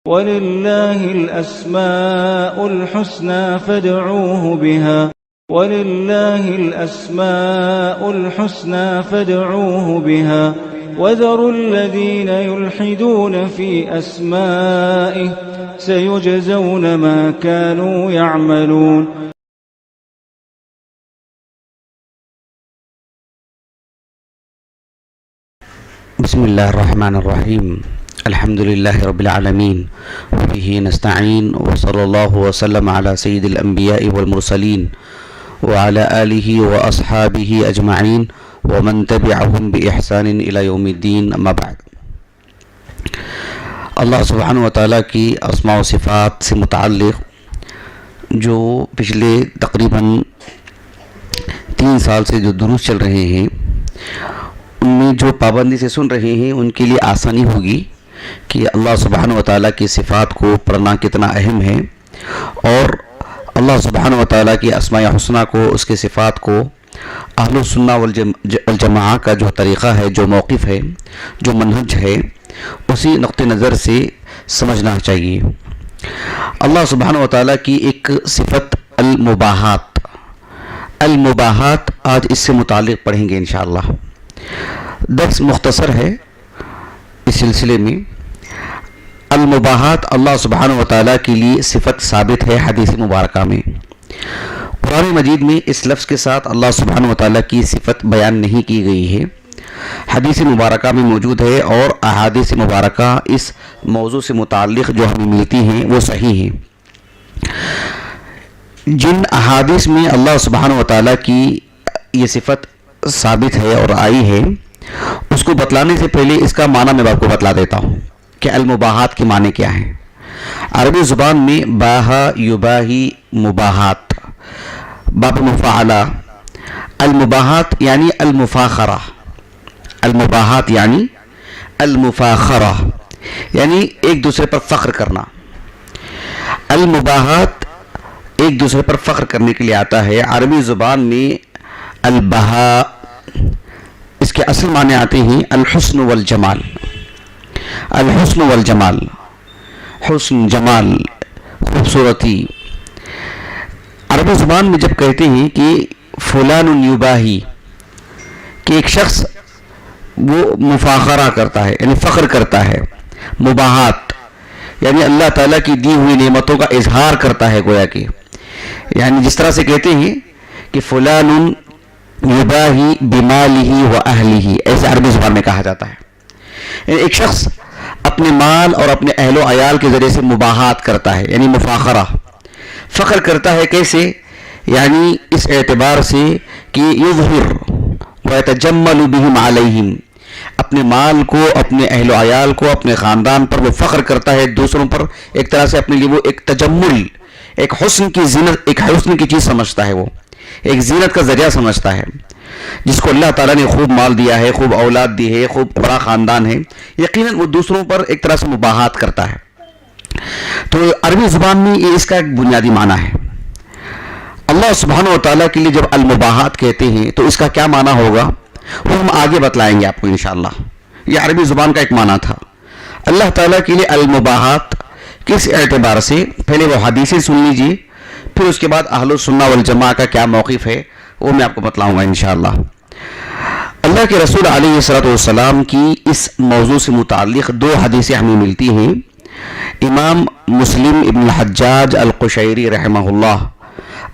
وَلِلَّهِ الْأَسْمَاءُ الْحُسْنَى فَادْعُوهُ بِهَا وَلِلَّهِ الْأَسْمَاءُ الْحُسْنَى فَادْعُوهُ بِهَا وَذَرُوا الَّذِينَ يُلْحِدُونَ فِي أَسْمَائِهِ سَيُجْزَوْنَ مَا كَانُوا يَعْمَلُونَ. بسم الله الرحمن الرحيم. الحمد لله رب العالمين وبه نستعين وصلى الله وسلم على سيد الأنبياء والمرسلين وعلى آله وأصحابه أجمعين ومن تبعهم بإحسان إلى يوم الدين. أما بعد، اللہ سبحانہ وتعالیٰ کی اسماء و صفات سے متعلق جو پچھلے تقریباً 3 سال سے جو دروس چل رہے ہیں، ان میں جو پابندی سے سن رہے ہیں ان کے لیے آسانی ہوگی کہ اللہ سبحانہ وتعالیٰ کی صفات کو پڑھنا کتنا اہم ہے، اور اللہ سبحانہ وتعالیٰ کی اسماء حسنہ کو، اس کے صفات کو اہل السنہ والجماعہ کا جو طریقہ ہے، جو موقف ہے، جو منہج ہے، اسی نقطہ نظر سے سمجھنا چاہیے. اللہ سبحانہ وتعالیٰ کی ایک صفت المباحات آج اس سے متعلق پڑھیں گے انشاءاللہ. درس مختصر ہے اس سلسلے میں. المباحات اللہ سبحانہ وتعالیٰ کے لیے صفت ثابت ہے حدیث مبارکہ میں. قرآن مجید میں اس لفظ کے ساتھ اللہ سبحانہ وتعالیٰ کی صفت بیان نہیں کی گئی ہے، حدیث مبارکہ میں موجود ہے، اور احادیث مبارکہ اس موضوع سے متعلق جو ہمیں ملتی ہیں وہ صحیح ہیں. جن احادیث میں اللہ سبحانہ وتعالیٰ کی یہ صفت ثابت ہے اور آئی ہے، اس کو بتلانے سے پہلے اس کا معنی میں آپ کو بتلا دیتا ہوں کہ المباحات کے معنی کیا ہیں. عربی زبان میں باہا یباہی مباحات، باب مفاعلہ. المباحات یعنی المفاخرہ، المباحات یعنی المفاخرہ، یعنی ایک دوسرے پر فخر کرنا. المباحات ایک دوسرے پر فخر کرنے کے لیے آتا ہے. عربی زبان میں البہاء، اس کے اصل معنی آتے ہیں الحسن والجمال. الحسن والجمال، حسن، جمال، خوبصورتی. عربی زبان میں جب کہتے ہیں کہ فلان یباہی، کہ ایک شخص وہ مفاخرہ کرتا ہے یعنی فخر کرتا ہے. مباحات یعنی اللہ تعالیٰ کی دی ہوئی نعمتوں کا اظہار کرتا ہے، گویا کہ یعنی جس طرح سے کہتے ہیں کہ فلان یباہی بمالہ و اہلہ، ایسے عربی زبان میں کہا جاتا ہے. یعنی ایک شخص اپنے مال اور اپنے اہل و عیال کے ذریعے سے مباحات کرتا ہے، یعنی مفاخرہ، فخر کرتا ہے. کیسے؟ یعنی اس اعتبار سے کہ یظہر ویتجمل بہم علیہم، اپنے مال کو، اپنے اہل و عیال کو، اپنے خاندان پر وہ فخر کرتا ہے، دوسروں پر ایک طرح سے اپنے لیے وہ ایک تجمل، ایک حسن کی زینت، ایک حسن کی چیز سمجھتا ہے، وہ ایک زینت کا ذریعہ سمجھتا ہے. جس کو اللہ تعالیٰ نے خوب مال دیا ہے، خوب اولاد دی ہے، خوب بڑا خاندان ہے، یقیناً وہ دوسروں پر ایک طرح سے مباحات کرتا ہے. تو عربی زبان میں یہ اس کا ایک بنیادی معنی ہے. اللہ سبحانہ وتعالیٰ کے لیے جب المباحات کہتے ہیں تو اس کا کیا معنی ہوگا وہ ہم آگے بتلائیں گے آپ کو انشاءاللہ. یہ عربی زبان کا ایک معنی تھا. اللہ تعالیٰ کے لیے المباحات کس اعتبار سے، پہلے وہ حدیثیں سن لیجیے، پھر اس کے بعد اہل السنہ والجماعہ کا کیا موقف ہے وہ میں آپ کو بتلاؤں گا انشاءاللہ. اللہ کے رسول علیہ السلام کی اس موضوع سے متعلق 2 حدیثیں ہمیں ملتی ہیں. امام مسلم ابن الحجاج القشیری رحمہ اللہ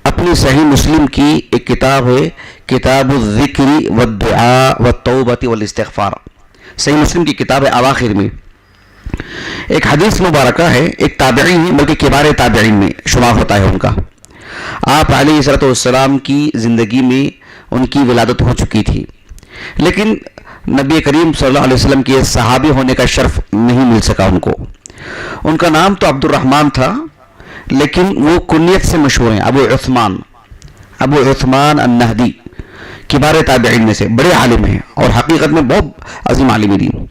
اپنی صحیح مسلم کی ایک کتاب ہے کتاب الذکر والدعاء والتوبہ والاستغفار، صحیح مسلم کی کتاب ہے، اواخر میں ایک حدیث مبارکہ ہے. ایک تابعی ہیں، بلکہ کبار تابعین میں شمار ہوتا ہے ان کا. آپ علیہ السلام کی زندگی میں ان کی ولادت ہو چکی تھی، لیکن نبی کریم صلی اللہ علیہ وسلم کے صحابی ہونے کا شرف نہیں مل سکا ان کو. ان کا نام تو عبد الرحمن تھا، لیکن وہ کنیت سے مشہور ہیں، ابو عثمان النہدی. کبار تابعین میں سے بڑے عالم ہیں اور حقیقت میں بہت عظیم عالم دین.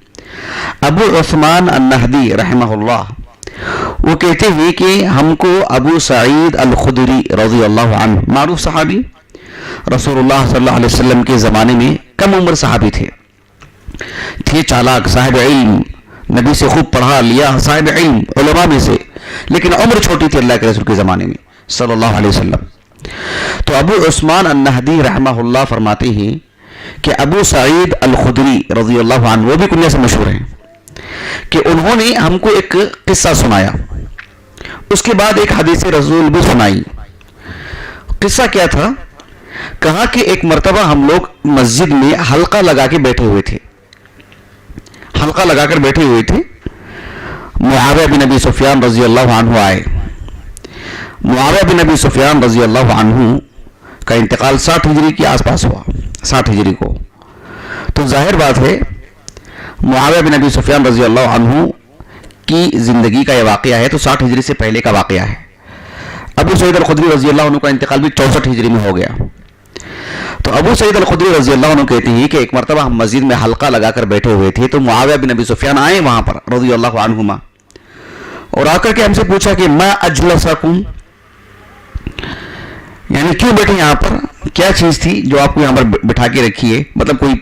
ابو عثمان النہدی رحمہ اللہ وہ کہتے ہیں کہ ہم کو ابو سعید الخدری رضی اللہ عنہ، معروف صحابی، رسول اللہ صلی اللہ علیہ وسلم کے زمانے میں کم عمر صحابی تھے چالاک، صاحب علم، نبی سے خوب پڑھا لیا، صاحب علم علماء میں سے، لیکن عمر چھوٹی تھی اللہ کے رسول کے زمانے میں صلی اللہ علیہ وسلم. تو ابو عثمان النہدی رحمہ اللہ فرماتے ہیں کہ ابو سعید الخدری رضی اللہ عنہ، وہ بھی کنیہ سے مشہور ہیں، کہ انہوں نے ہم کو ایک قصہ سنایا، اس کے بعد ایک حدیث رسول بھی سنائی. قصہ کیا تھا؟ کہا کہ ایک مرتبہ ہم لوگ مسجد میں حلقہ لگا کے بیٹھے ہوئے تھے، حلقہ لگا کر بیٹھے ہوئے تھے. معاویہ بن ابی سفیان رضی اللہ عنہ آئے. معاویہ بن ابی سفیان رضی اللہ عنہ کا انتقال 60 ہجری کے آس پاس ہوا، 60 ہجری کو. تو ظاہر بات ہے معاویہ بن ابی سفیان رضی اللہ عنہ کی زندگی کا یہ واقعہ ہے تو 60 ہجری سے پہلے کا واقعہ ہے. ابو سعید الخدری رضی اللہ عنہ کا انتقال بھی 64 ہجری میں ہو گیا. تو ابو سعید الخدری رضی اللہ عنہ کہتے ہیں کہ ایک مرتبہ ہم مسجد میں حلقہ لگا کر بیٹھے ہوئے تھے تو معاویہ بن ابی سفیان آئے وہاں پر رضی اللہ عنہما، اور آ کر کے ہم سے پوچھا کہ ما اجلسکم، یعنی کیوں بیٹھے یہاں پر، کیا چیز تھی جو آپ کو یہاں پر بٹھا کے رکھی ہے، مطلب کوئی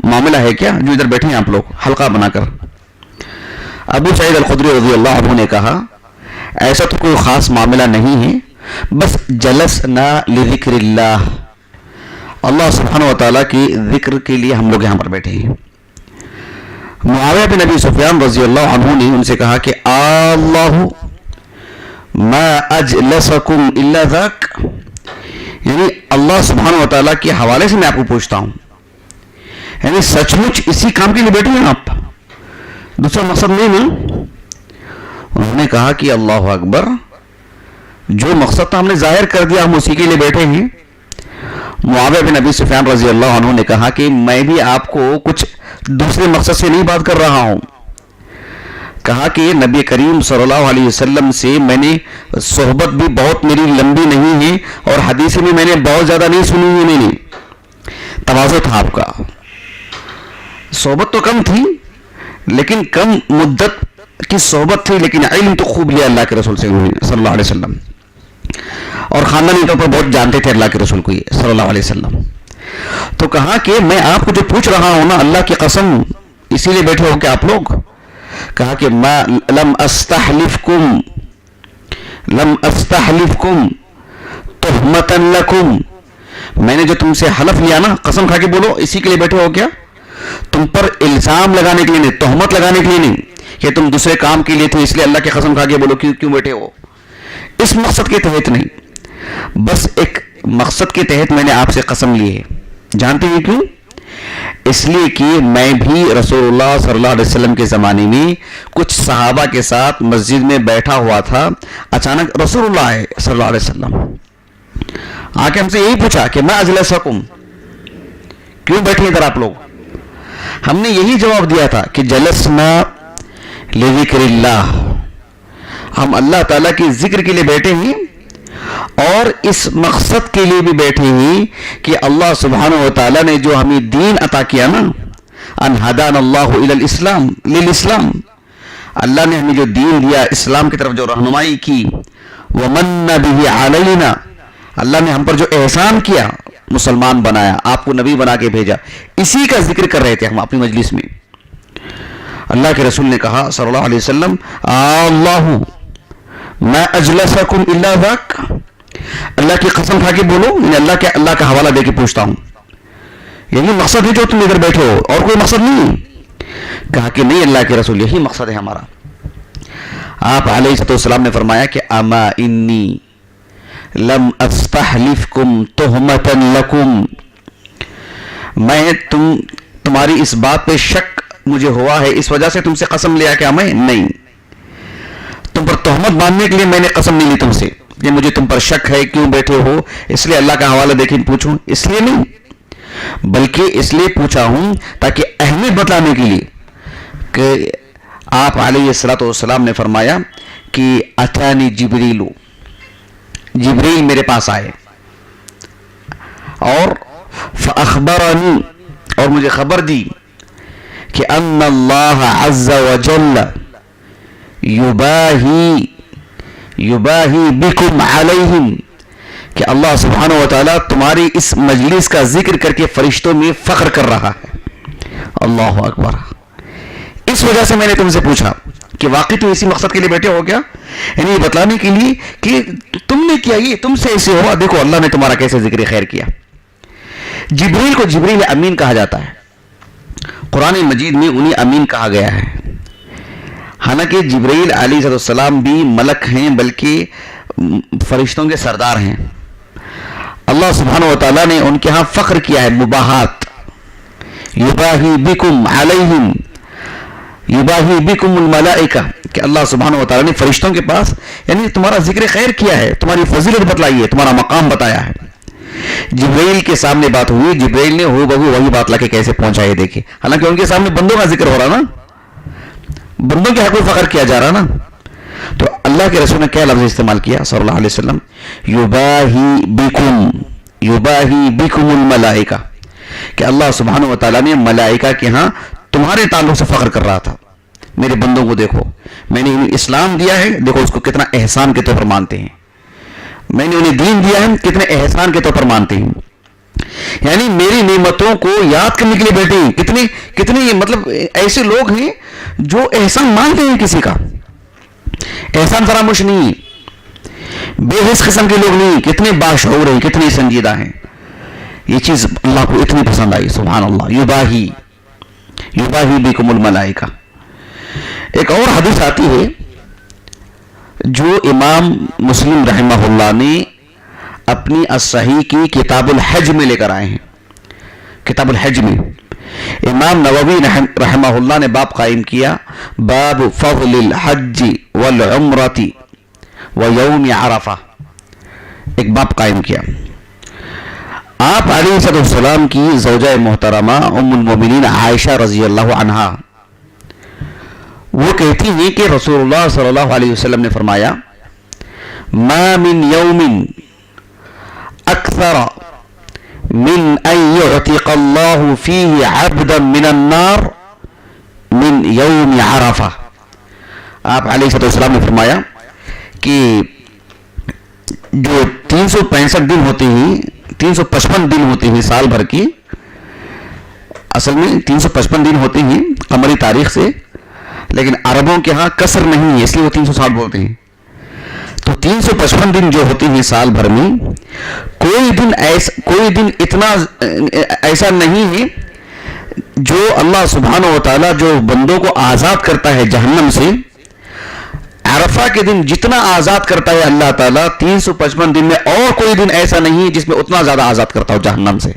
معاملہ ہے کیا جو ادھر بیٹھے ہیں آپ لوگ حلقہ بنا کر. ابو سعید الخدری رضی اللہ عنہ نے کہا ایسا تو کوئی خاص معاملہ نہیں ہے، بس جلسنا لذکر اللہ، اللہ سبحانہ و تعالیٰ کی ذکر کے لیے ہم لوگ یہاں پر بیٹھے ہیں. معاویہ بن ابی سفیان رضی اللہ عنہ نے ان سے کہا کہ اللہ ما اجلسکم الا ذاک، یعنی اللہ سبحانہ و تعالیٰ کے حوالے سے میں آپ کو پوچھتا ہوں، یعنی سچ مچ اسی کام کے لیے بیٹھے ہیں آپ، دوسرا مقصد نہیں نا؟ انہوں نے کہا کہ اللہ اکبر، جو مقصد تھا ہم نے ظاہر کر دیا، ہم اسی کے لیے بیٹھے ہیں. معاویہ بن ابی سفیان رضی اللہ عنہ نے کہا کہ میں بھی آپ کو کچھ دوسرے مقصد سے نہیں بات کر رہا ہوں. کہا کہ نبی کریم صلی اللہ علیہ وسلم سے میں نے صحبت بھی بہت میری لمبی نہیں ہے، اور حدیث میں نے بہت زیادہ نہیں سنی ہوئی، میں نے تواضع تھا آپ کا، صحبت تو کم تھی لیکن کم مدت کی صحبت تھی، لیکن علم تو خوب لیا اللہ کے رسول سے صلی اللہ علیہ وسلم، اور خاندانی طور پر بہت جانتے تھے اللہ کے رسول کو صلی اللہ علیہ وسلم. تو کہا کہ میں آپ کو جو پوچھ رہا ہوں نا، اللہ کی قسم اسی لیے بیٹھے ہو کہ آپ لوگ. کہا کہ لم استحلفکم تہمتا لکم، میں نے جو تم سے حلف لیا نا، قسم کھا کے بولو، اسی کے لیے بیٹھے ہو کیا؟ تم پر الزام لگانے کے لیے نہیں، تہمت لگانے کے لیے نہیں کہ تم دوسرے کام کے لیے تھے اس لیے اللہ کی قسم کھا کے بولو کیوں بیٹھے ہو، اس مقصد کے تحت نہیں، بس ایک مقصد کے تحت میں نے آپ سے قسم لی ہے. جانتے ہیں کیوں؟ اس لیے کہ میں بھی رسول اللہ صلی اللہ علیہ وسلم کے زمانے میں کچھ صحابہ کے ساتھ مسجد میں بیٹھا ہوا تھا، اچانک رسول اللہ صلی اللہ علیہ وسلم آ کے ہم سے یہی پوچھا کہ ما اجلسکم، کیوں بیٹھے ادھر آپ لوگ؟ ہم نے یہی جواب دیا تھا کہ جلسنا لذکر اللہ، ہم اللہ تعالیٰ کی ذکر کے لیے بیٹھے ہیں، اور اس مقصد کے لیے بھی بیٹھے ہیں کہ اللہ سبحانہ و تعالیٰ نے جو ہمیں دین عطا کیا نا، ان ہدانا اللہ الی الاسلام، للاسلام، اللہ نے ہمیں جو دین دیا، اسلام کی طرف جو رہنمائی کی، ومن بہ علینا، اللہ نے ہم پر جو احسان کیا، مسلمان بنایا، آپ کو نبی بنا کے بھیجا، اسی کا ذکر کر رہے تھے ہم اپنی مجلس میں. اللہ کے رسول نے کہا صلی اللہ علیہ وسلم اللہ ما اجلسکم الا ذاک، اللہ کی قسم کھا کے بولو، یعنی اللہ کا حوالہ دے کے پوچھتا ہوں، یہی مقصد ہے جو تم ادھر بیٹھے ہو اور کوئی مقصد نہیں؟ کہا کہ نہیں اللہ کے رسول، یہی مقصد ہے ہمارا. آپ علیہ السلام نے فرمایا کہ اما انی لم استحلفکم تہمتا لکم، میں تمہاری اس بات پہ شک مجھے ہوا ہے اس وجہ سے تم سے قسم لیا کہ میں نہیں، تم پر تہمت باندھنے کے لیے میں نے قسم نہیں لی تم سے کہ مجھے تم پر شک ہے کیوں بیٹھے ہو، اس لیے اللہ کا حوالہ دیکھیں پوچھوں، اس لیے نہیں، بلکہ اس لیے پوچھا ہوں تاکہ اہمیت بتلانے کے لیے کہ آپ علیہ السلام نے فرمایا کہ اتانی جبریل میرے پاس آئے اور فاخبرنی، اور مجھے خبر دی کہ ان اللہ عز وجل یباہی بکم علیہم، کہ اللہ سبحانہ و تعالیٰ تمہاری اس مجلس کا ذکر کر کے فرشتوں میں فخر کر رہا ہے. اللہ اکبر، اس وجہ سے میں نے تم سے پوچھا کہ واقعی تو اسی مقصد کے لیے بیٹھے ہو کیا؟ یعنی یہ بتلانے کے لیے کہ تم نے کیا، یہ تم سے ایسے ہوا، دیکھو اللہ نے تمہارا کیسے ذکر خیر کیا۔ جبریل کو جبریل امین کہا جاتا ہے، قرآن مجید میں انہیں امین کہا گیا ہے۔ حالانکہ جبریل علیہ السلام بھی ملک ہیں، بلکہ فرشتوں کے سردار ہیں۔ اللہ سبحانہ و تعالیٰ نے ان کے ہاں فخر کیا ہے، مباحات، یباہی بکم علیہم، یباہی بکم الملائکہ، کہ اللہ سبحانہ و تعالیٰ نے فرشتوں کے پاس یعنی تمہارا ذکر خیر کیا ہے، تمہاری فضیلت بتلائی ہے، تمہارا مقام بتایا ہے۔ جبریل کے سامنے بات ہوئی، جبریل نے ہو بہو وہی بات لا کے کیسے پہنچائے دیکھے، حالانکہ ان کے سامنے بندوں کا ذکر ہو رہا نا، بندوں کے حق میں فخر کیا جا رہا نا۔ تو اللہ کے رسول نے کیا لفظ استعمال کیا صلی اللہ علیہ وسلم؟ یباہی بکم الملائکہ، کہ اللہ سبحانہ و تعالیٰ نے ملائکہ کے ہاں تمہارے تعلق سے فخر کر رہا تھا۔ میرے بندوں کو دیکھو، میں نے انہیں اسلام دیا ہے، دیکھو اس کو کتنا احسان کے طور پر مانتے ہیں، میں نے انہیں دین دیا ہے، کتنے احسان کے طور پر مانتے ہیں۔ یعنی میری نعمتوں کو یاد کرنے کے لیے بیٹھے ہیں، کتنے مطلب ایسے لوگ ہیں جو احسان مانتے ہیں کسی کا، احسان فراموش نہیں، بے حس قسم کے لوگ نہیں، کتنے باشعور ہیں، کتنے سنجیدہ ہیں۔ یہ چیز اللہ کو اتنی پسند آئی، سبحان اللہ، یباہی بکم الملائکہ۔ ایک اور حدیث آتی ہے جو امام مسلم رحمہ اللہ نے اپنی الصحیح کی کتاب الحج میں لے کر آئے ہیں۔ کتاب الحج میں امام نووی رحمہ اللہ نے باب قائم کیا، باب فضل الحج والعمرۃ ویوم عرفہ، ایک باب قائم کیا۔ آپ علیہ السلام کی زوجہ محترمہ ام المومنین عائشہ رضی اللہ عنہا وہ کہتی ہیں کہ رسول اللہ صلی اللہ علیہ وسلم نے فرمایا، ما من یوم اکثر من ان یعتق اللہ فیہ عبدا من النار من یوم عرفہ۔ آپ علیہ السلام نے فرمایا کہ جو 365 دن ہوتے ہیں، 355 دن ہوتے ہیں سال بھر کی، اصل میں 355 دن ہوتے ہیں قمری تاریخ سے، لیکن عربوں کے ہاں کسر نہیں ہے اس لیے وہ 360 بولتے ہیں۔ تو 355 دن جو ہوتے ہیں سال بھر میں، کوئی دن اتنا ایسا نہیں ہے جو اللہ سبحانہ و تعالیٰ جو بندوں کو آزاد کرتا ہے جہنم سے، عرفہ کے دن جتنا آزاد کرتا ہے اللہ تعالیٰ 355 دن میں اور کوئی دن ایسا نہیں جس میں اتنا زیادہ آزاد کرتا ہو جہنم سے۔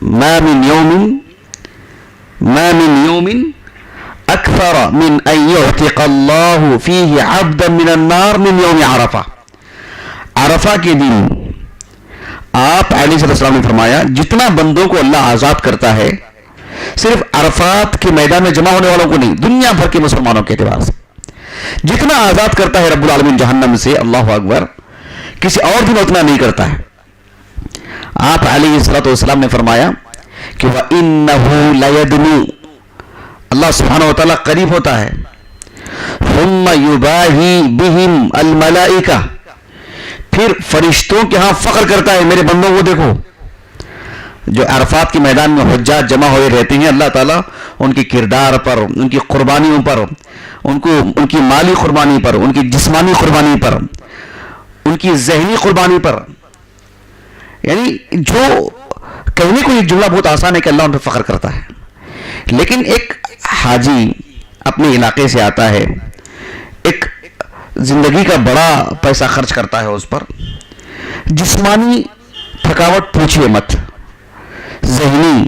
ما من یوم اکثر من ان یعتق اللہ فیہ عبدا من النار من یوم عرفہ۔ عرفہ کے دن آپ علیہ السلام نے فرمایا جتنا بندوں کو اللہ آزاد کرتا ہے، صرف عرفات کے میدان میں جمع ہونے والوں کو نہیں، دنیا بھر کے مسلمانوں کے اعتبار سے جتنا آزاد کرتا ہے رب العالمین جہنم سے، اللہ اکبر، کسی اور دن اتنا نہیں کرتا ہے۔ آپ علیہ السلام نے فرمایا کہ وَإِنَّهُ لَيَدْنُو، اللہ سبحانہ و تعالیٰ قریب ہوتا ہے، ثُمَّ يُبَاهِي بِهِمْ الْمَلَائِكَةُ، پھر فرشتوں کے ہاں فخر کرتا ہے، میرے بندوں کو دیکھو۔ جو عرفات کے میدان میں حجاج جمع ہوئے رہتے ہیں، اللہ تعالیٰ ان کے کردار پر، ان کی قربانیوں پر، ان کی مالی قربانی پر، ان کی جسمانی قربانی پر، ان کی ذہنی قربانی پر، یعنی جو کہنے کو یہ جملہ بہت آسان ہے کہ اللہ ان پر فخر کرتا ہے، لیکن ایک حاجی اپنے علاقے سے آتا ہے، ایک زندگی کا بڑا پیسہ خرچ کرتا ہے اس پر، جسمانی تھکاوٹ پوچھئے مت، ذہنی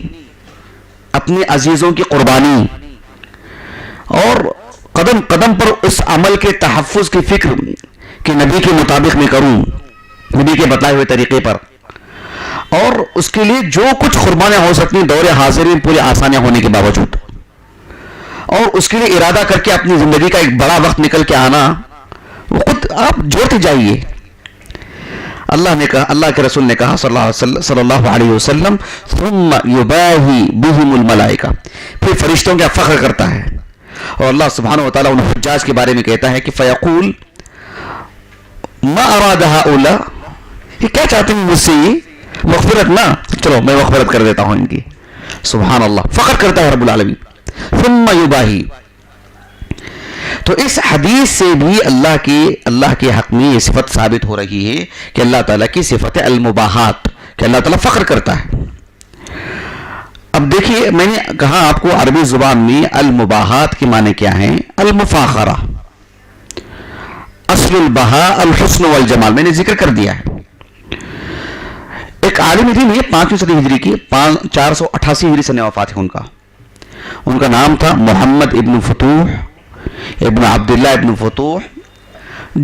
اپنے عزیزوں کی قربانی، اور قدم قدم پر اس عمل کے تحفظ کی فکر کہ نبی کے مطابق میں کروں، نبی کے بتائے ہوئے طریقے پر، اور اس کے لیے جو کچھ قربانیاں ہو سکتی ہیں دور حاضر میں پوری آسانیاں ہونے کے باوجود، اور اس کے لیے ارادہ کر کے اپنی زندگی کا ایک بڑا وقت نکل کے آنا، وہ خود آپ جوڑتے جائیے۔ اللہ نے کہا، اللہ کے رسول نے کہا صلی اللہ علیہ وسلم، ثم یباہی بہم الملائکہ، پھر فرشتوں کا فخر کرتا ہے، اور اللہ سبحانہ و تعالیٰ ان حجاج کے بارے میں کہتا ہے کہ فیقول ما اراد ہؤلاء، یہ کیا چاہتے ہیں مجھ سے، یہ مغفرت نہ، چلو میں مغفرت کر دیتا ہوں ان کی، سبحان اللہ، فخر کرتا ہے رب العالمین۔ ثم یباہی. تو اس حدیث سے بھی اللہ کے حق میں یہ صفت ثابت ہو رہی ہے کہ اللہ تعالیٰ کی صفت ہے المباحات، کہ اللہ تعالیٰ فخر کرتا ہے. اب دیکھیے، میں نے کہا آپ کو عربی زبان میں المباحات کے معنی کیا ہیں؟ المفاخرہ. اصل البہاء الحسن والجمال، میں نے ذکر کر دیا ہے. ایک عالم دین ہے 5ویں صدی ہجری کی، 488 ہجری سن وفات ہے ان کا نام تھا محمد ابن فتوح ابن عبداللہ ابن فتوح،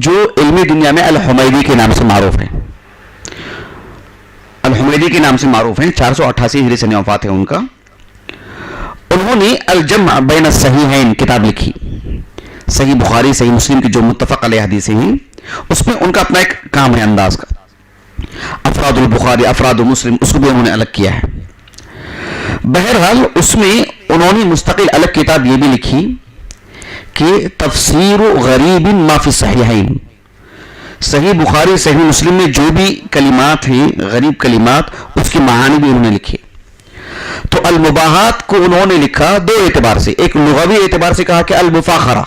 جو علمی دنیا میں الحمیدی کے نام سے معروف ہیں. الحمیدی کے نام سے معروف ہیں. 488 ہجری سن وفات ہے ان کا. انہوں نے الجمع بین الصحیحین کتاب لکھی. صحیح بخاری صحیح مسلم کی جو متفق علیہ حدیثیں ہیں، اس میں ان کا اپنا ایک کام ہے انداز کا. افراد البخاری افراد مسلم اس کو بھی انہوں نے الگ کیا ہے. بہرحال اس میں انہوں نے مستقل الگ کتاب یہ بھی لکھی کہ تفسیر غریب ما فی الصحیحین. صحیح بخاری صحیح مسلم میں جو بھی کلمات ہیں غریب کلمات، اس کی معانی بھی انہوں نے لکھی. تو المباحات کو انہوں نے لکھا دو اعتبار سے. ایک لغوی اعتبار سے کہا کہ المفاخرہ،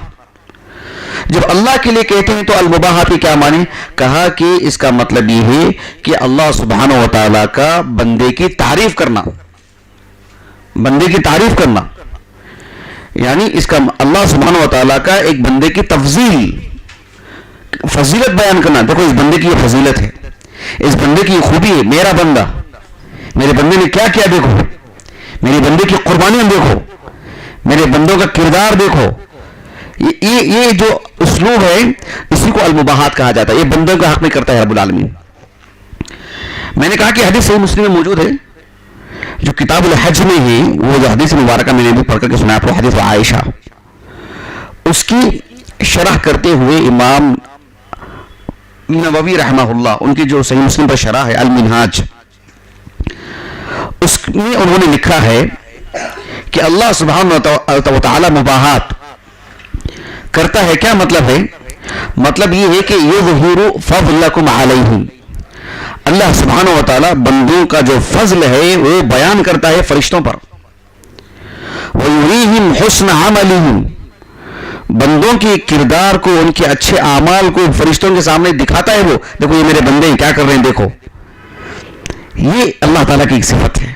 جب اللہ کے لیے کہتے ہیں تو المباحات کی کیا معنی؟ کہا کہ اس کا مطلب یہ ہے کہ اللہ سبحانہ و تعالیٰ کا بندے کی تعریف کرنا، بندے کی تعریف کرنا، یعنی اس کا اللہ سبحانہ و تعالیٰ کا ایک بندے کی تفضیل فضیلت بیان کرنا. دیکھو اس بندے کی یہ فضیلت ہے، اس بندے کی یہ خوبی ہے، میرا بندہ، میرے بندے نے کیا کیا دیکھو، میرے بندے کی قربانیاں دیکھو، میرے بندوں کا کردار دیکھو. یہ جو اسلوب ہے اسی کو المباحات کہا جاتا ہے. یہ بندوں کا حق میں کرتا ہے رب العالمین. میں نے کہا کہ حدیث صحیح مسلم میں موجود ہے، جو کتاب الحج میں ہے، وہ جو حدیث مبارکہ میں نے بھی پڑھ کر کے سنا آپ کو، حدیث عائشہ، اس کی شرح کرتے ہوئے امام نووی رحمہ اللہ، ان کی جو صحیح مسلم پر شرح ہے المنہاج، اس میں انہوں نے لکھا ہے کہ اللہ سبحانہ و تعالی مباحات کرتا ہے. کیا مطلب ہے؟ مطلب یہ ہے کہ یظہر فضلکم علیہم، اللہ سبحانہ و تعالی بندوں کا جو فضل ہے وہ بیان کرتا ہے فرشتوں پر. وَيُرِيهِمْ حُسْنَ عَمَلِهِمْ، بندوں کے کردار کو، ان کے اچھے اعمال کو فرشتوں کے سامنے دکھاتا ہے. وہ دیکھو یہ میرے بندے کیا کر رہے ہیں، دیکھو. یہ اللہ تعالیٰ کی ایک صفت ہے.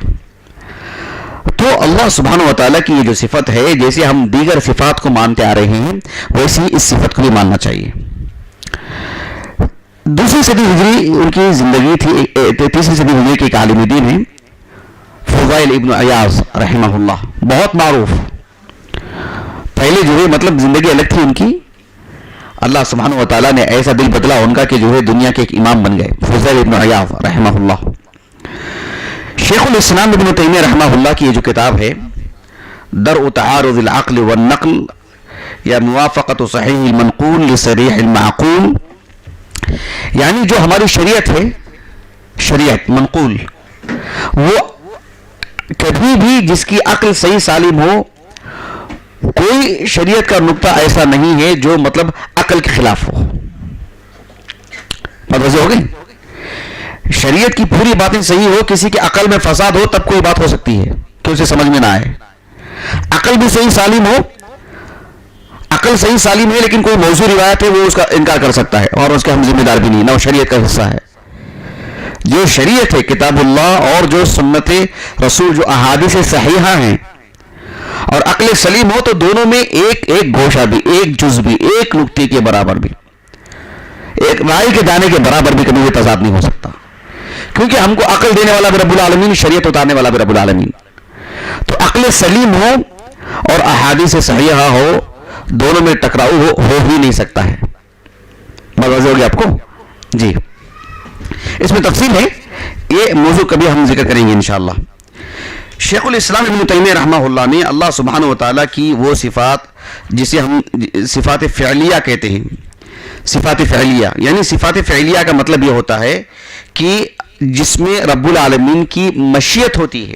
تو اللہ سبحانہ و تعالیٰ کی یہ جو صفت ہے، جیسے ہم دیگر صفات کو مانتے آ رہے ہیں ویسے ہی اس صفت کو بھی ماننا چاہیے. دوسری صدی ہجری ان کی زندگی تھی. تیسری صدی ہجری کے ایک عالم دین ہیں فضائل ابن عیاض رحمہ اللہ، بہت معروف. پہلے جو ہے مطلب زندگی الگ تھی ان کی، اللہ سبحانہ و تعالیٰ نے ایسا دل بدلا ان کا کہ جو ہے دنیا کے ایک امام بن گئے. فضائل ابن عیاض رحمہ اللہ. شیخ الاسلام ابن تیمیہ رحمہ اللہ کی یہ جو کتاب ہے درء تعارض العقل والنقل یا موافقت صحیح المنقول لصریح المعقول، یعنی جو ہماری شریعت ہے، شریعت منقول، وہ کبھی بھی جس کی عقل صحیح سالم ہو، کوئی شریعت کا نقطہ ایسا نہیں ہے جو مطلب عقل کے خلاف ہو. متوجہ ہو گئی؟ شریعت کی پوری باتیں صحیح ہو، کسی کے عقل میں فساد ہو تب کوئی بات ہو سکتی ہے کہ اسے سمجھ میں نہ آئے. عقل بھی صحیح سالم ہو، عقل صحیح سالم ہے لیکن کوئی موضوع روایت ہے وہ اس کا انکار کر سکتا ہے اور اس کے ہم ذمہ دار بھی نہیں، نہ وہ شریعت کا حصہ ہے. جو شریعت ہے کتاب اللہ اور جو سنت رسول، جو احادیث صحیحہ ہیں، اور عقل سلیم ہو تو دونوں میں ایک ایک گوشہ بھی، ایک جز بھی، ایک نقطے کے برابر بھی، ایک رائی کے دانے کے برابر بھی کبھی بھی تضاد نہیں ہو سکتا. کیونکہ ہم کو عقل دینے والا بھی رب العالمین، شریعت اتارنے والا بھی رب العالمین. تو عقل سلیم ہو اور احادیث صحیحہ ہو، دونوں میں ٹکراؤ ہو ہی نہیں سکتا ہے. واضح ہو گیا آپ کو؟ جی، اس میں تفصیل ہے، یہ موضوع کبھی ہم ذکر کریں گے انشاءاللہ. شیخ الاسلام ابن تیمیہ رحمہ اللہ نے اللہ سبحانہ و تعالیٰ کی وہ صفات جسے ہم صفات فعلیہ کہتے ہیں، صفات فعلیہ، یعنی صفات فعلیہ کا مطلب یہ ہوتا ہے کہ جس میں رب العالمین کی مشیت ہوتی ہے.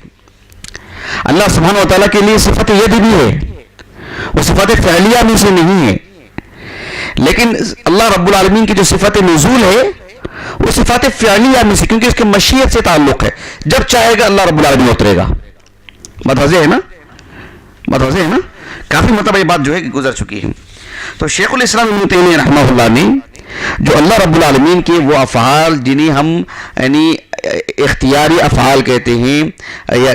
اللہ سبحانہ و تعالیٰ کے لیے صفت ید بھی ہے، وہ صفات فعلیہ میں سے نہیں ہے. لیکن اللہ رب العالمین کی جو صفت نزول ہے وہ صفات فعلیہ میں سے، کیونکہ اس کے مشیت سے تعلق ہے. جب چاہے گا اللہ رب العالمین اترے گا. بات واضح ہے نا؟ بات واضح ہے نا, کافی مرتبہ یہ بات جو ہے گزر چکی ہے. تو شیخ الاسلام ابن تیمیہ رحمہ اللہ نے جو اللہ رب العالمین کے وہ افعال جنہیں ہم یعنی اختیاری افعال کہتے ہیں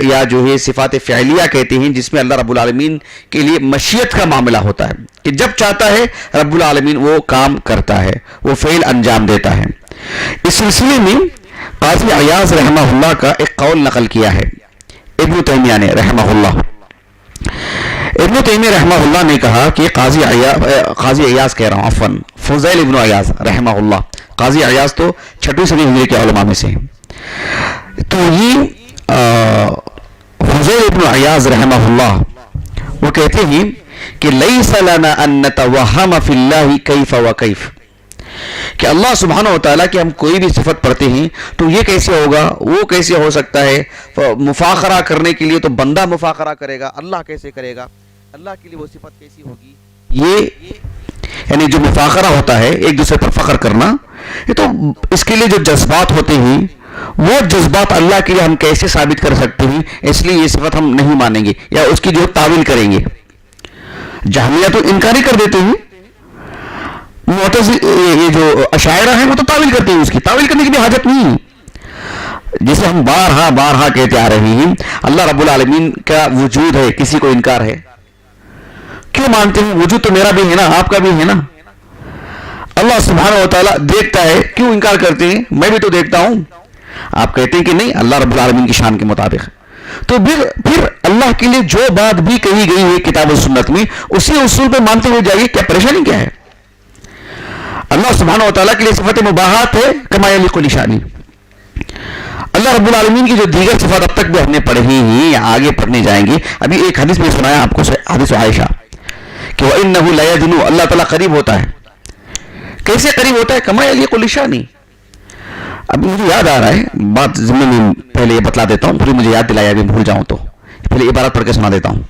یا جو ہے صفات فعلیہ کہتے ہیں, جس میں اللہ رب العالمین کے لیے مشیت کا معاملہ ہوتا ہے کہ جب چاہتا ہے رب العالمین وہ کام کرتا ہے, وہ فعل انجام دیتا ہے. اس سلسلے میں قاضی عیاض رحمہ اللہ کا ایک قول نقل کیا ہے ابن تیمیہ نے رحمہ اللہ. ابن تیمیہ رحمہ اللہ نے کہا کہ قاضی عیاض کہہ رہا ہوں عفواً فضیل ابن عیاض رحمہ اللہ, قاضی عیاض تو 6ویں صدی ہجری کے علماء میں سے ہیں. تو یہ فضیل ابن عیاض رحمہ اللہ وہ کہتے ہیں کہ لیس لنا ان نتوہم فی اللہ کیف و کیف, کہ اللہ سبحانہ و تعالیٰ کی ہم کوئی بھی صفت پڑھتے ہیں تو یہ کیسے ہوگا, وہ کیسے ہو سکتا ہے, مفاخرہ کرنے کے لیے تو بندہ مفاخرہ کرے گا, اللہ کیسے کرے گا, اللہ کے لیے وہ صفت کیسی ہوگی. یہ یعنی جو مفاخرہ ہوتا ہے ایک دوسرے پر فخر کرنا, یہ تو اس کے لیے جو جذبات ہوتے ہیں وہ جذبات اللہ کے لیے ہم کیسے ثابت کر سکتے ہیں, اس لیے یہ صفت ہم نہیں مانیں گے یا اس کی جو تعویل کریں گے. جہمیہ تو انکاری کر دیتے ہیں, یہ جو اشاعرہ ہیں وہ تو تعویل کرتے ہیں, اس کی تعویل کرنے کی بھی حاجت نہیں, جسے ہم بارہا کہتے آ رہے ہیں اللہ رب العالمین کا وجود ہے, کسی کو انکار ہے. کیوں مانتے ہیں, وجود تو میرا بھی ہے نا, آپ کا بھی ہے نا. اللہ سبحانہ و تعالیٰ دیکھتا ہے, کیوں انکار کرتے ہیں, میں بھی تو دیکھتا ہوں. آپ کہتے ہیں کہ نہیں, اللہ رب العالمین کی شان کے مطابق. تو پھر اللہ کے لیے جو بات بھی کہی گئی ہے کتاب و سنت میں, اسی اصول پہ مانتے ہوئے جائیے, کیا پریشانی کیا ہے. اللہ سبحانہ و تعالیٰ کے لیے صفت مباحات ہے کما یلیق لشانی. اللہ رب العالمین کی جو دیگر صفات اب تک بھی ہم نے پڑھی ہیں یا آگے پڑھنے جائیں گے, ابھی ایک حدیث میں سنایا آپ کو, حدیث عائشہ کہ وَإِنَّهُ لَيَدْنُو, اللہ تعالیٰ قریب ہوتا ہے. کیسے قریب ہوتا ہے, کما یلیق لشانی. اب مجھے یاد آ رہا ہے بات, ضمن میں پہلے یہ بتلا دیتا ہوں, پھر مجھے یاد دلایا, ابھی بھول جاؤں تو پہلے عبارت پڑھ کے سنا دیتا ہوں.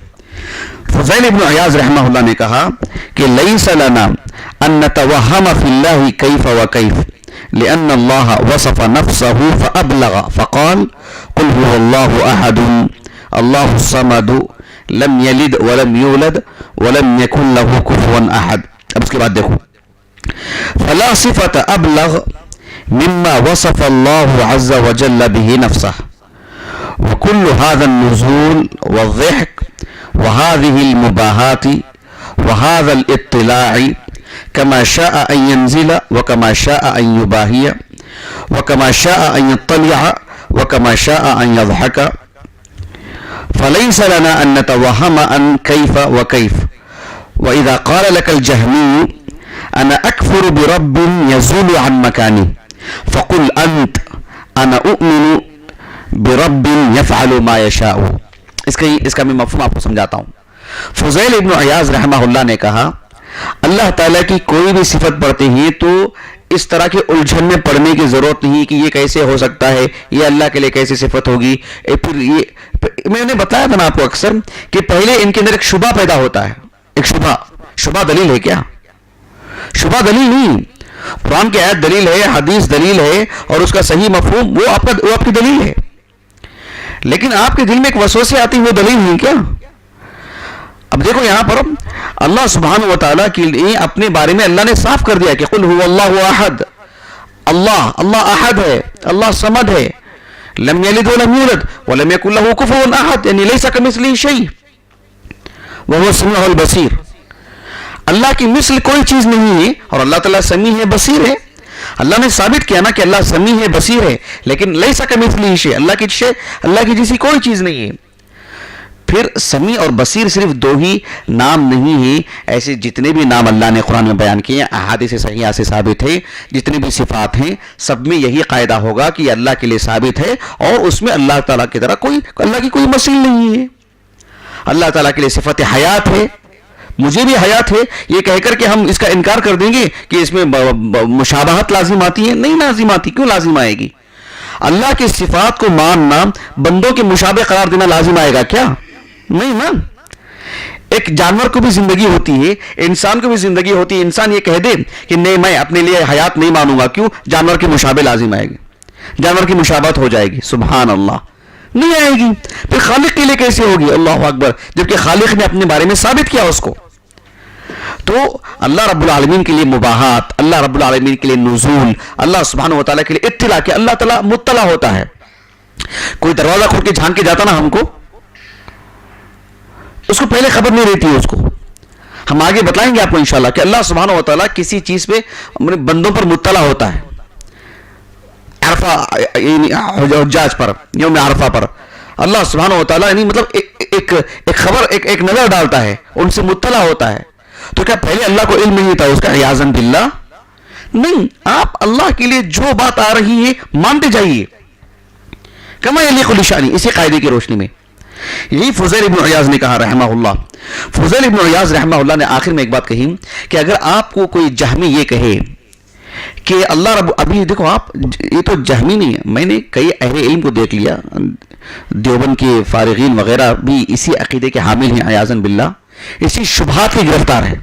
فضیل ابن عیاض رحمہ اللہ نے کہا کہ لیس لنا ان نتوہم فی اللہ کیف و کیف لأن اللہ وصف نفسه فأبلغ فقال قل هو اللہ احد اللہ الصمد لم یلد ولم یولد ولم یکن له کفوا احد. اب اس کے بعد دیکھو, فلا صفت ابلغ مما وصف اللہ عز وجل به نفسه وكل هذا النزول والضحك وهذه المباحات وهذا الاطلاع كما شاء أن ينزل وكما شاء أن يباهي وكما شاء أن يطلع وكما شاء أن يضحك فليس لنا أن نتوهم أن كيف وكيف. وإذا قال لك الجهمي أنا أكفر برب يزول عن مكانه فقل أنت أنا أؤمن برب يفعل ما يشاء. اس کا میں مفہوم آپ کو سمجھاتا ہوں. فضیل ابن عیاض رحمہ اللہ نے کہا اللہ تعالیٰ کی کوئی بھی صفت پڑھتے ہیں تو اس طرح کے الجھن میں پڑھنے کی ضرورت نہیں کہ یہ کیسے ہو سکتا ہے, یہ اللہ کے لیے کیسی صفت ہوگی. پھر یہ میں نے بتایا تھا نا آپ کو اکثر کہ پہلے ان کے اندر ایک شبہ پیدا ہوتا ہے. ایک شبہ دلیل ہے کیا, شبہ دلیل نہیں. قرآن کی آیت دلیل ہے, حدیث دلیل ہے, اور اس کا صحیح مفہوم وہ آپ کی دلیل ہے. لیکن آپ کے دل میں ایک وسوسے آتی وہ دلیل نہیں کیا. اب دیکھو یہاں پر اللہ سبحانہ و تعالیٰ کے لیے اپنے بارے میں اللہ نے صاف کر دیا کہ قل هو اللہ احد, اللہ احد ہے, اللہ صمد ہے, لم یلد ولم یولد ولم یکن له کفوا احد, یعنی لیس کمثلہ شیء وهو السمیع البصیر. اللہ کی مثل کوئی چیز نہیں ہے, اور اللہ تعالیٰ سمیع ہے, بصیر ہے. اللہ نے ثابت کیا نا کہ اللہ سمیع ہے, بصیر ہے, لیکن لیس کمثلہ شیء, اللہ کی جیسی کوئی چیز نہیں ہے. پھر سمیع اور بصیر صرف دو ہی نام نہیں ہیں, ایسے جتنے بھی نام اللہ نے قرآن میں بیان کیے ہیں, احادیث صحیحہ سے ثابت ہے, جتنے بھی صفات ہیں سب میں یہی قاعدہ ہوگا کہ یہ اللہ کے لیے ثابت ہے, اور اس میں اللہ تعالیٰ کی طرح اللہ کی کوئی مثیل نہیں ہے. اللہ تعالیٰ کے لیے صفت حیات ہے, مجھے بھی حیات ہے, یہ کہہ کر کے ہم اس کا انکار کر دیں گے کہ اس میں مشابہت لازم آتی ہے, نہیں لازم آتی. کیوں لازم آئے گی؟ اللہ کی صفات کو ماننا بندوں کے مشابہ قرار دینا لازم آئے گا کیا؟ نہیں نا. ایک جانور کو بھی زندگی ہوتی ہے, انسان کو بھی زندگی ہوتی ہے. انسان یہ کہہ دے کہ نہیں میں اپنے لیے حیات نہیں مانوں گا, کیوں؟ جانور کے مشابہ لازم آئے گی, جانور کی مشابہت ہو جائے گی. سبحان اللہ, نہیں آئے گی. پھر خالق کے لیے کیسے ہوگی؟ اللہ اکبر. جبکہ خالق نے اپنے بارے میں ثابت کیا اس کو. تو اللہ رب العالمین کے لیے مباحات، اللہ رب العالمین کے لیے نزول، اللہ سبحانہ و تعالیٰ کے لیے اطلاع، کہ اللہ تعالیٰ مطلع ہوتا ہے. کوئی دروازہ کھول کے جھانک کے جاتا نا ہم کو، اس کو پہلے خبر نہیں رہتی ہے اس کو. ہم آگے بتلائیں گے آپ کو انشاءاللہ کہ اللہ سبحانہ و تعالیٰ کسی چیز پہ اپنے بندوں پر مطلع ہوتا ہے. عرفہ حجاج پر، یوم عرفہ پر اللہ سبحانہ و تعالیٰ یعنی مطلب ایک خبر، ایک نظر ڈالتا ہے، ان سے مطلع ہوتا ہے. تو کیا پہلے اللہ کو علم نہیں تھا اس کا؟ عیاذاً باللہ نہیں. آپ اللہ کے لیے جو بات آ رہی ہے مانتے جائیے، کما یلیق بشأنہ. اسی قاعدے کی روشنی میں یہی فضیل ابن عیاض نے کہا رحمہ اللہ. فضیل ابن عیاض رحمہ اللہ نے آخر میں ایک بات کہی کہ اگر آپ کو کوئی جہمی یہ کہے کہ اللہ رب، ابھی دیکھو آپ، یہ تو جہمی نہیں ہے، میں نے کئی اہل علم کو دیکھ لیا، دیوبند کے فارغین وغیرہ بھی اسی عقیدے کے حامل ہیں عیاذاً باللہ، اسی شبہات کے گرفتار ہیں.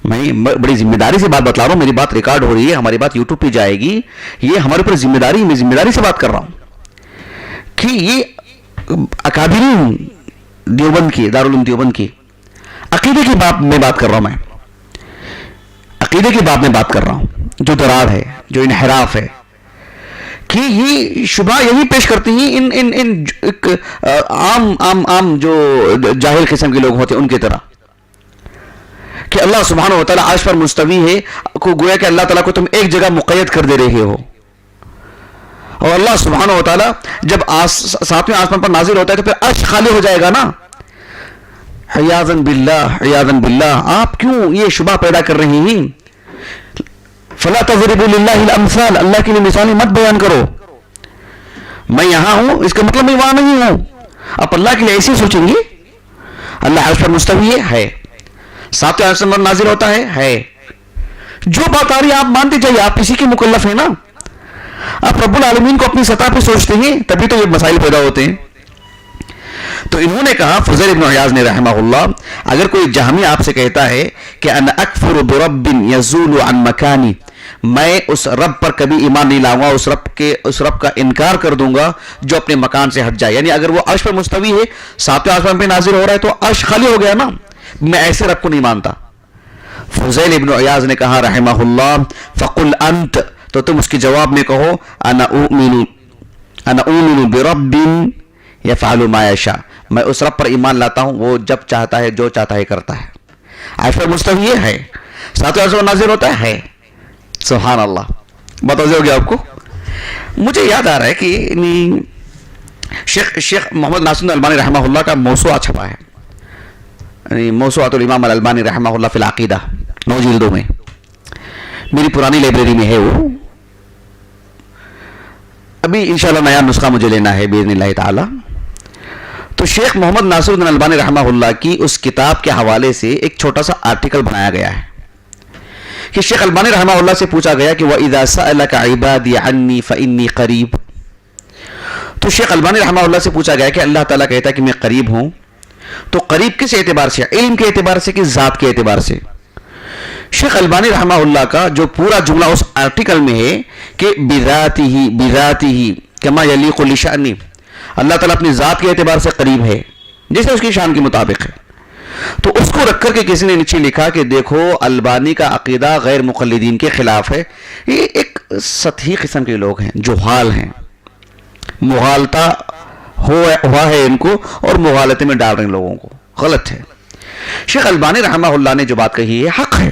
میں بڑی ذمہ داری سے بات بتلا رہا ہوں، میری بات ریکارڈ ہو رہی ہے، ہماری بات یوٹیوب پہ جائے گی، یہ ہمارے اوپر ذمہ داری، میں ذمہ داری سے بات کر رہا ہوں کہ یہ اکابرین دیوبند کی، دارالعلوم دیوبند کی عقیدے کی بات میں بات کر رہا ہوں، میں عقیدے کی بات میں بات کر رہا ہوں، جو درار ہے، جو انحراف ہے، کہ یہ شبہ یہی پیش کرتی ہیں ان عام جو جاہل قسم کے لوگ ہوتے ہیں ان کی طرح، کہ اللہ سبحانہ و تعالیٰ عرش پر مستوی ہے، کو گویا کہ اللہ تعالیٰ کو تم ایک جگہ مقید کر دے رہے ہو، اور اللہ سبحانہ و تعالیٰ جب ساتویں آسمان پر نازل ہوتا ہے تو پھر عرش خالی ہو جائے گا نا. عیاذاً باللہ، عیاذاً باللہ. آپ کیوں یہ شبہ پیدا کر رہے ہیں؟ فلا تضربوا للہ الامثال. اللہ کے لیے مثالیں مت بیان کرو. میں یہاں ہوں اس کا مطلب میں وہاں نہیں ہوں. آپ اللہ کے لیے ایسے سوچیں گے؟ اللہ عرش پر مستوی ہے، ساتویں آسمان پر نازل ہوتا ہے. جو بات آ رہی ہے آپ مانتے جائیے، آپ اسی کے مکلف ہیں نا. آپ رب العالمین کو اپنی سطح پہ سوچتے ہیں تبھی تو یہ مسائل پیدا ہوتے ہیں. تو انہوں نے کہا، فضیل ابن عیاض نے رحمہ اللہ، اگر کوئی جہمی آپ سے کہتا ہے کہ انا اکفر برب یزول عن مکانی، میں اس رب پر کبھی ایمان نہیں لاؤں گا، اس رب کا انکار کر دوں گا جو اپنے مکان سے ہٹ جائے، یعنی اگر وہ عرش پر مستوی ہے، ساتویں آسمان پہ نازل ہو رہا ہے تو عرش خالی ہو گیا نا، میں ایسے رب کو نہیں مانتا. فضیل ابن عیاض نے کہا رحمہ اللہ، فقل انت، تو تم اس کے جواب میں کہو، انا اؤمن برب یفعل ما یشاء، میں اس رب پر ایمان لاتا ہوں، وہ جب چاہتا ہے جو چاہتا ہے کرتا ہے. عرش پر مستوی ہے، ساتویں آسمان پر نازل ہوتا ہے. سبحان اللہ. بات واضح ہو گیا آپ کو. مجھے یاد آ رہا ہے کہ شیخ محمد ناصر الالبانی رحمہ اللہ کا موسوعہ چھپا ہے، موسوعۃ الامام الالبانی رحمہ اللہ فی العقیدہ، 9 جلدوں میں، میری پرانی لائبریری میں ہے وہ. ابھی انشاءاللہ نیا نسخہ مجھے لینا ہے باذن اللہ تعالی. تو شیخ محمد ناصر الدین الالبانی رحمہ اللہ کی اس کتاب کے حوالے سے ایک چھوٹا سا آرٹیکل بنایا گیا ہے کہ شیخ البانی رحمہ اللہ سے پوچھا گیا کہ وَإِذَا سَأَلَكَ عِبَادِي عَنِّي فَإِنِّي قَرِيب. تو شیخ البانی رحمہ اللہ سے پوچھا گیا کہ اللہ تعالیٰ کہتا ہے کہ میں قریب ہوں، تو قریب کس اعتبار سے؟ علم کے اعتبار سے کہ ذات کے اعتبار سے؟ شیخ البانی رحمہ اللہ کا جو پورا جملہ اس آرٹیکل میں ہے کہ بذاتہ کما یلیق لشأنہ، اللہ تعالیٰ اپنی ذات کے اعتبار سے قریب ہے جیسے اس کی شان کے مطابق ہے. تو اس کو رکھ کر کے کسی نے نیچے لکھا کہ دیکھو البانی کا عقیدہ غیر مقلدین کے خلاف ہے. یہ ایک سطحی قسم کے لوگ ہیں، جوہال ہیں، مغالطہ ہوا ہے ان کو اور مغالطے میں ڈال رہے ہیں لوگوں کو، غلط ہے. شیخ البانی رحمہ اللہ نے جو بات کہی ہے حق ہے.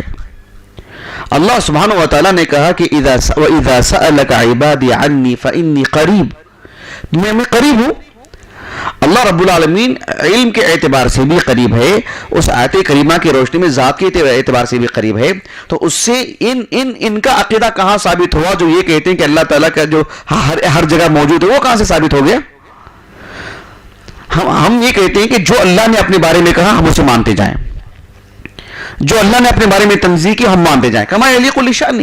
اللہ سبحانہ و تعالیٰ نے کہا کہ وَإِذَا سَأَلَكَ عِبَادِي عَنِّي فَإِنِّي قَرِيب، میں قریب ہوں. اللہ رب العالمین علم کے اعتبار سے بھی قریب ہے، اس آیت کریمہ کی روشنی میں ذات کے اعتبار سے بھی قریب ہے. تو اس سے ان کا عقیدہ کہاں ثابت ہوا جو یہ کہتے ہیں کہ اللہ تعالیٰ کا جو ہر جگہ موجود ہے وہ کہاں سے ثابت ہو گیا؟ ہم یہ کہتے ہیں کہ جو اللہ نے اپنے بارے میں کہا ہم اسے مانتے جائیں، جو اللہ نے اپنے بارے میں تنزیہ کی ہم مانتے جائیں، کما یلیق لشأنہ.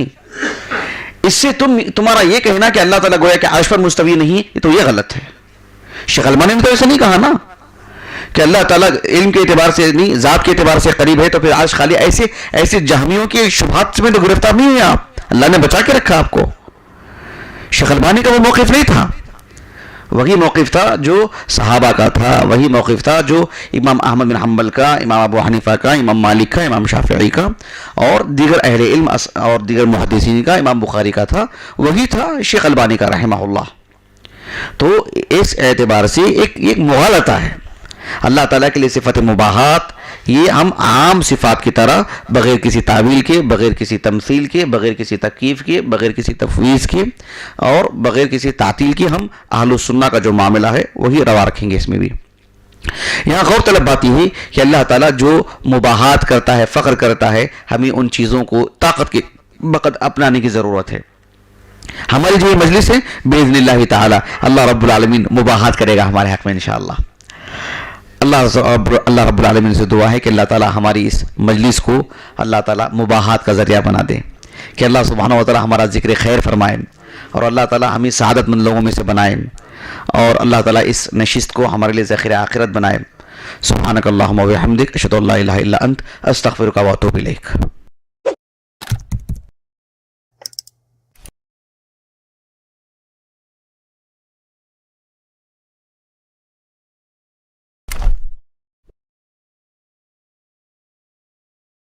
اس سے تمہارا یہ کہنا کہ اللہ تعالیٰ گویا کہ عرش پر مستوی نہیں، تو یہ غلط ہے. شیخ البانی نے تو ایسا نہیں کہا نا کہ اللہ تعالیٰ علم کے اعتبار سے نہیں ذات کے اعتبار سے قریب ہے تو پھر عرش خالی. ایسے جہمیوں کے شبہات میں تو گرفتار نہیں ہوئے آپ، اللہ نے بچا کے رکھا آپ کو. شیخ البانی کا وہ موقف نہیں تھا. وہی موقف تھا جو صحابہ کا تھا، وہی موقف تھا جو امام احمد بن حنبل کا، امام ابو حنیفہ کا، امام مالک کا، امام شافعی کا اور دیگر اہل علم اور دیگر محدثین کا، امام بخاری کا تھا، وہی تھا شیخ البانی کا رحمہ اللہ۔ تو اس اعتبار سے ایک مغالطہ ہے۔ اللہ تعالیٰ کے لیے صفت مباحات یہ ہم عام صفات کی طرح بغیر کسی تعویل کے، بغیر کسی تمثیل کے، بغیر کسی تکییف کے، بغیر کسی تفویض کے اور بغیر کسی تعطیل کے ہم اہل السنہ کا جو معاملہ ہے وہی روا رکھیں گے۔ اس میں بھی یہاں غور طلب بات یہ ہے کہ اللہ تعالیٰ جو مباحات کرتا ہے، فخر کرتا ہے، ہمیں ان چیزوں کو طاقت کے وقت اپنانے کی ضرورت ہے۔ ہماری جو یہ مجلس ہے باذن اللہ تعالی اللہ رب العالمین مباحات کرے گا ہمارے حق میں انشاءاللہ۔ اللہ رب العالمین سے دعا ہے کہ اللہ تعالی ہماری اس مجلس کو اللہ تعالی مباحات کا ذریعہ بنا دے، کہ اللہ سبحانہ وتعالی ہمارا ذکر خیر فرمائے اور اللہ تعالی ہمیں سعادت مند لوگوں میں سے بنائے اور اللہ تعالی اس نشست کو ہمارے لیے ذخیرہ آخرت بنائے۔ سبحانک اللہم و بحمدک، اشہد ان لا الہ الا انت، استغفرک و اتوب الیک۔